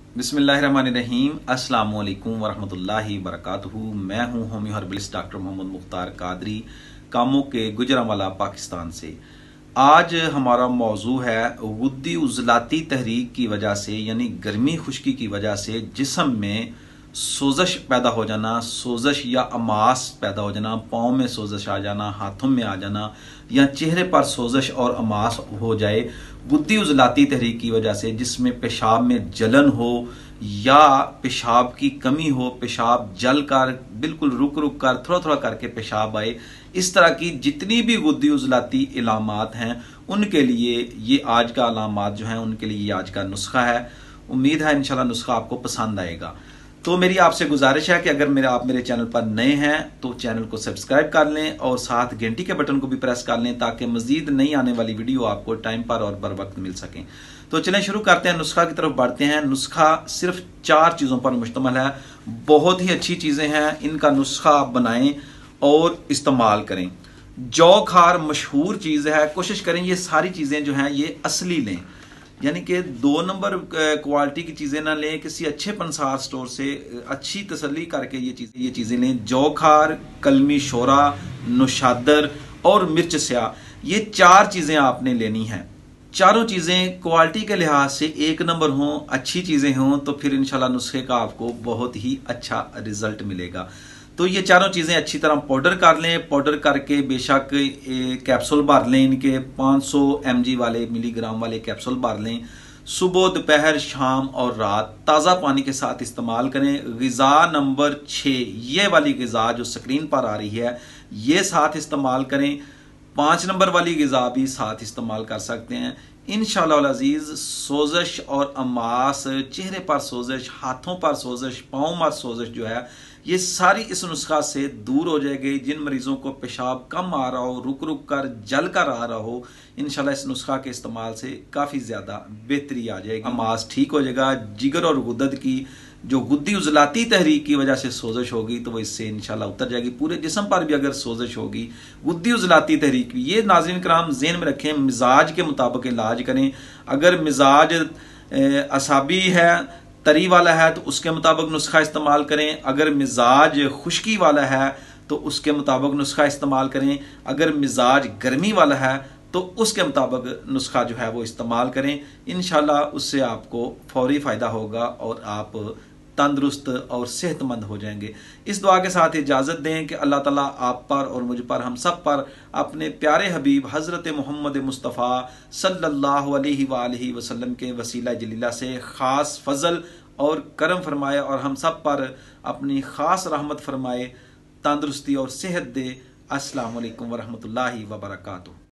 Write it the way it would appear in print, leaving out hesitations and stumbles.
बिस्मिल्लाहिर्रहमानिर्रहीम। अस्सलाम वालेकुम वरहमतुल्लाहि वबरकातुहू। मैं हूं homeo herbalist doctor Mohammad Mukhtar Qadri, कामों के गुजरांवाला, पाकिस्तान से। आज हमारा मौजू है गुद्दी उजलाती तहरीक की वजह से, यानी गर्मी खुश्की की वजह से जिस्म में सोजश पैदा हो जाना, सोजश या अमास पैदा हो जाना, पाँव में सोजश आ जाना, हाथों में आ जाना, या चेहरे पर सोजश और अमास हो जाए गुद्दी उजलाती तहरीक की वजह से, जिसमें पेशाब में जलन हो या पेशाब की कमी हो, पेशाब जल कर बिल्कुल रुक रुक कर थोड़ा थोड़ा करके पेशाब आए। इस तरह की जितनी भी गुद्दी उजलाती इलामात हैं उनके लिए ये आज का अलामात जो हैं उनके लिए ये आज का नुस्खा है। उम्मीद है इंशाल्लाह नुस्खा आपको पसंद आएगा। तो मेरी आपसे गुजारिश है कि अगर आप मेरे चैनल पर नए हैं तो चैनल को सब्सक्राइब कर लें और साथ घंटी के बटन को भी प्रेस कर लें ताकि मजीद नई आने वाली वीडियो आपको टाइम पर और बर वक्त मिल सकें। तो चलें शुरू करते हैं, नुस्खा की तरफ बढ़ते हैं। नुस्खा सिर्फ 4 चीज़ों पर मुश्तमिल है। बहुत ही अच्छी चीज़ें हैं, इनका नुस्खा आप बनाएं और इस्तेमाल करें। जौ खार मशहूर चीज़ है, कोशिश करें ये सारी चीज़ें जो हैं ये असली लें, यानी कि 2 नंबर क्वालिटी की चीज़ें ना लें। किसी अच्छे पंसार स्टोर से अच्छी तसल्ली करके ये चीज़ें लें। जौ खार, कलमी शोरा, नुशादर और मिर्च स्याह, ये 4 चीज़ें आपने लेनी हैं। चारों चीज़ें क्वालिटी के लिहाज से 1 नंबर हों, अच्छी चीज़ें हों, तो फिर इंशाल्लाह नुस्खे का आपको बहुत ही अच्छा रिजल्ट मिलेगा। तो ये चारों चीज़ें अच्छी तरह पाउडर कर लें। पाउडर करके बेशक कैप्सूल भर लें, इनके 500 mg वाले, मिलीग्राम वाले कैप्सूल भर लें। सुबह, दोपहर, शाम और रात ताज़ा पानी के साथ इस्तेमाल करें। ग़िज़ा नंबर 6, ये वाली ग़िज़ा जो स्क्रीन पर आ रही है, ये साथ इस्तेमाल करें। 5 नंबर वाली ग़िज़ा भी साथ इस्तेमाल कर सकते हैं। इंशाअल्लाह अज़ीज़ सोजश और अमास, चेहरे पर सोजश, हाथों पर सोजश, पाँव में सोजश जो है ये सारी इस नुस्खा से दूर हो जाएगी। जिन मरीजों को पेशाब कम आ रहा हो, रुक रुक कर जल कर आ रहा हो, इंशाल्लाह इस नुस्खा के इस्तेमाल से काफ़ी ज़्यादा बेहतरी आ जाएगी। अमास ठीक हो जाएगा। जिगर और गुदद की जो गुद्दी उजलाती तहरीक की वजह से सोजश होगी तो वो इससे इंशाल्लाह उतर जाएगी। पूरे जिस्म पर भी अगर सोजश होगी गुद्दी उजलाती तहरीक की, ये नाज़रीन कराम ज़हन में रखें, मिजाज के मुताबिक इलाज करें। अगर मिजाज असाबी है, तरी वाला है, तो उसके मुताबिक नुस्खा इस्तेमाल करें। अगर मिजाज खुश्की वाला है तो उसके मुताबिक नुस्खा इस्तेमाल करें। अगर मिजाज गर्मी वाला है तो उसके मुताबिक नुस्खा जो है वो इस्तेमाल करें। इंशाल्लाह उससे आपको फौरी फ़ायदा होगा और आप तंदुरुस्त और सेहतमंद हो जाएंगे। इस दुआ के साथ इजाज़त दें कि अल्लाह ताला आप पर और मुझ पर, हम सब पर अपने प्यारे हबीब हज़रत मोहम्मद मुस्तफ़ा सल्लल्लाहु अलैहि वसल्लम के वसीला जलीला से ख़ास फजल और करम फरमाए और हम सब पर अपनी ख़ास रहमत फरमाए, तंदुरुस्ती और सेहत दे। अस्सलामु अलैकुम वरहमतुल्लाहि वबरकातुहू।